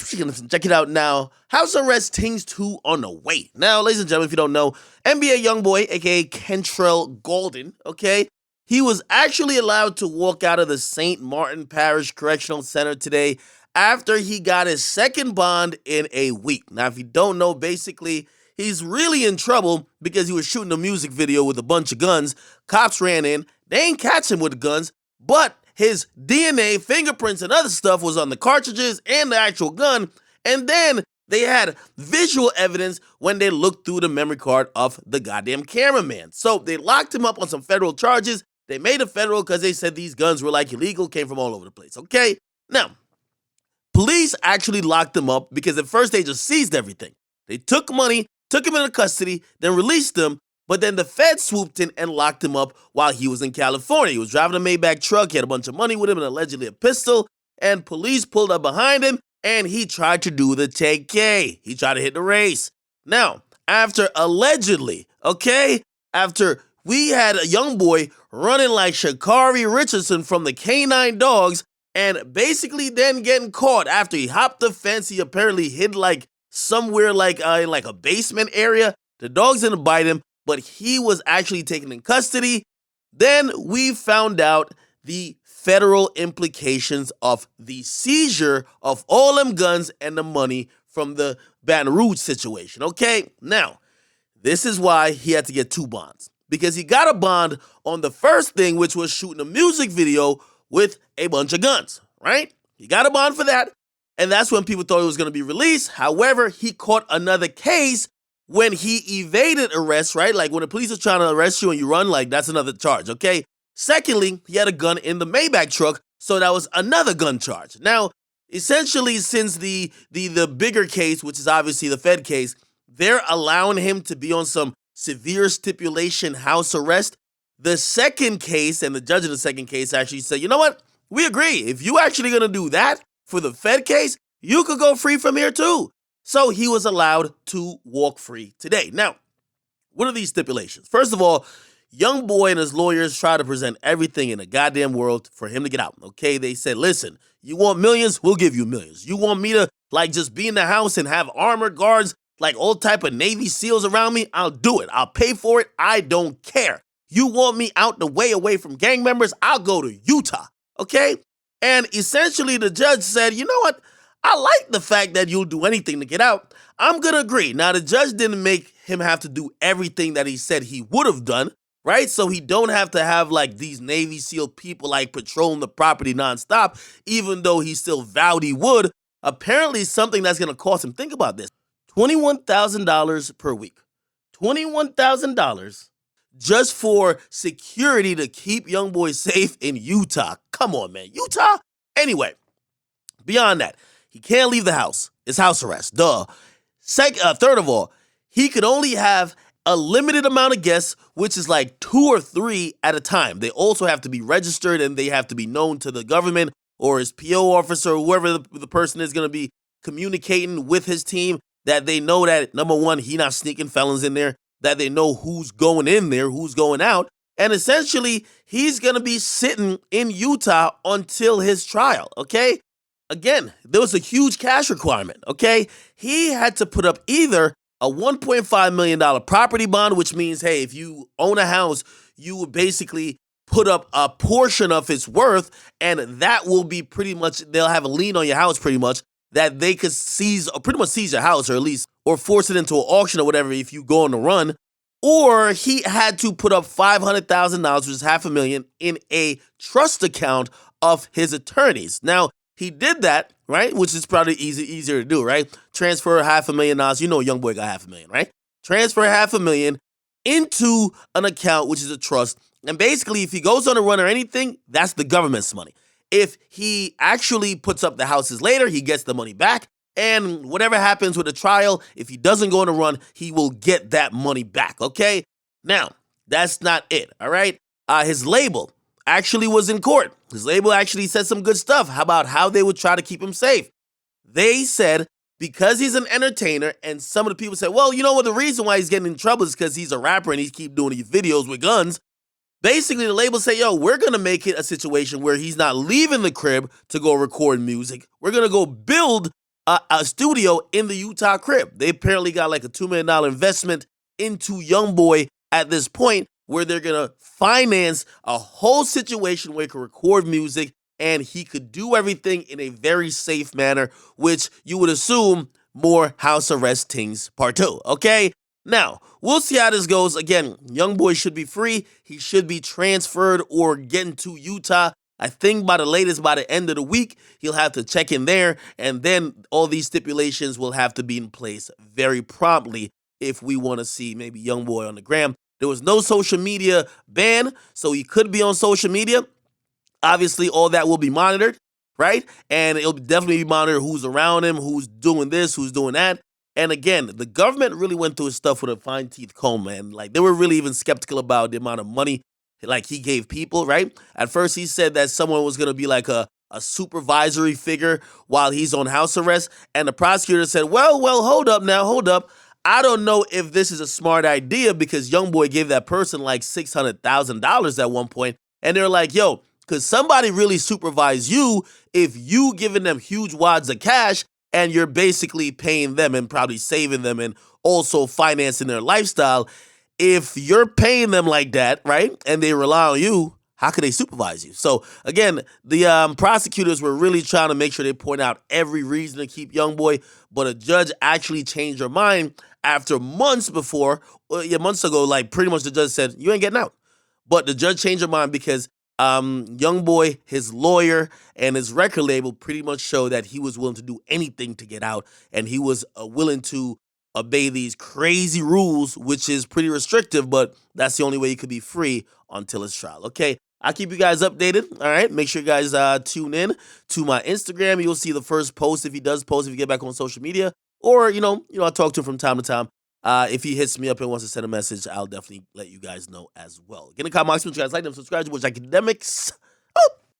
Check it out now. House Arrest Things 2 on the way. Now, ladies and gentlemen, if you don't know, NBA Youngboy, aka Kentrell Golden, okay, he was actually allowed to walk out of the St. Martin Parish Correctional Center today after he got his second bond in a week. Now, if you don't know, basically, he's really in trouble because he was shooting a music video with a bunch of guns. Cops ran in. They ain't catch him with the guns, but his DNA, fingerprints, and other stuff was on the cartridges and the actual gun. And then they had visual evidence when they looked through the memory card of the goddamn cameraman. So they locked him up on some federal charges. They made it federal because they said these guns were like illegal, came from all over the place, okay? Now, police actually locked him up because at first they just seized everything. They took money, took him into custody, then released him. But then the feds swooped in and locked him up while he was in California. He was driving a Maybach truck, he had a bunch of money with him and allegedly a pistol, and police pulled up behind him and he tried to do the 10K. He tried to hit the race. Now, after allegedly, okay, after we had a young boy running like Sha'Carri Richardson from the K9 Dogs and basically then getting caught after he hopped the fence, he apparently hid like somewhere like in like a basement area. The dogs didn't bite him, but he was actually taken in custody. Then we found out the federal implications of the seizure of all them guns and the money from the Baton Rouge situation, okay? Now, this is why he had to get 2 bonds. Because he got a bond on the first thing, which was shooting a music video with a bunch of guns, right? He got a bond for that, and that's when people thought he was going to be released. However, he caught another case when he evaded arrest, right? Like when the police are trying to arrest you and you run, like that's another charge, okay? Secondly, he had a gun in the Maybach truck, so that was another gun charge. Now, essentially, since the bigger case, which is obviously the Fed case, they're allowing him to be on some severe stipulation house arrest. The second case, and the judge in the second case actually said, you know what? We agree. If you actually gonna do that for the Fed case, you could go free from here too. So he was allowed to walk free today. Now, what are these stipulations? First of all, Youngboy and his lawyers try to present everything in the goddamn world for him to get out, okay? They said, listen, you want millions? We'll give you millions. You want me to, like, just be in the house and have armored guards, like all type of Navy SEALs around me? I'll do it. I'll pay for it. I don't care. You want me out the way away from gang members? I'll go to Utah, okay? And essentially the judge said, you know what? I like the fact that you'll do anything to get out. I'm going to agree. Now, the judge didn't make him have to do everything that he said he would have done, right? So he don't have to have like these Navy SEAL people like patrolling the property nonstop, even though he still vowed he would. Apparently something that's going to cost him, think about this, $21,000 per week. $21,000 just for security to keep Youngboy safe in Utah. Come on, man. Utah? Anyway, beyond that, he can't leave the house. It's house arrest. Duh. Third of all, he could only have a limited amount of guests, which is like 2 or 3 at a time. They also have to be registered and they have to be known to the government or his PO officer or whoever the person is going to be communicating with his team, that they know that, number one, he not sneaking felons in there, that they know who's going in there, who's going out. And essentially, he's going to be sitting in Utah until his trial, okay? Again, there was a huge cash requirement, okay? He had to put up either a $1.5 million property bond, which means, hey, if you own a house, you would basically put up a portion of its worth, and that will be pretty much, they'll have a lien on your house pretty much, that they could seize, or pretty much seize your house, or at least, or force it into an auction or whatever if you go on the run. Or he had to put up $500,000, which is $500,000, in a trust account of his attorneys. Now, he did that, right? Which is probably easier to do, right? Transfer $500,000. You know, Youngboy got $500,000, right? Transfer $500,000 into an account, which is a trust. And basically, if he goes on a run or anything, that's the government's money. If he actually puts up the houses later, he gets the money back. And whatever happens with the trial, if he doesn't go on a run, he will get that money back, okay? Now, that's not it, all right? His label actually was in court. His label actually said some good stuff about how they would try to keep him safe. They said because he's an entertainer, and some of the people said, well, you know what, the reason why he's getting in trouble is because he's a rapper and he keep doing these videos with guns. Basically, the label say, yo, we're going to make it a situation where he's not leaving the crib to go record music. We're going to go build a studio in the Utah crib. They apparently got like a $2 million investment into Youngboy at this point, where they're gonna finance a whole situation where he could record music and he could do everything in a very safe manner, which you would assume more house arrest things part two. Okay. Now, we'll see how this goes. Again, Youngboy should be free. He should be transferred or getting to Utah. I think by the latest, by the end of the week, he'll have to check in there, and then all these stipulations will have to be in place very promptly if we want to see maybe Youngboy on the gram. There was no social media ban, so he could be on social media. Obviously, all that will be monitored, right? And it'll definitely be monitored who's around him, who's doing this, who's doing that. And again, the government really went through his stuff with a fine teeth comb, man. Like, they were really even skeptical about the amount of money like he gave people, right? At first, he said that someone was going to be like a supervisory figure while he's on house arrest. And the prosecutor said, well, hold up now, hold up. I don't know if this is a smart idea, because Youngboy gave that person like $600,000 at one point. And they're like, yo, could somebody really supervise you if you giving them huge wads of cash and you're basically paying them and probably saving them and also financing their lifestyle? If you're paying them like that, right, and they rely on you, how could they supervise you? So again, the prosecutors were really trying to make sure they point out every reason to keep Youngboy, but a judge actually changed her mind after months ago, like pretty much the judge said, you ain't getting out. But the judge changed her mind because Youngboy, his lawyer, and his record label pretty much showed that he was willing to do anything to get out, and he was willing to obey these crazy rules, which is pretty restrictive, but that's the only way you could be free until his trial. Okay, I'll keep you guys updated. All right, make sure you guys tune in to my Instagram. You'll see the first post if he does post, if you get back on social media, or I talk to him from time to time. If he hits me up and wants to send a message, I'll definitely let you guys know as well. Get in the comments, you guys like them, subscribe to Akademiks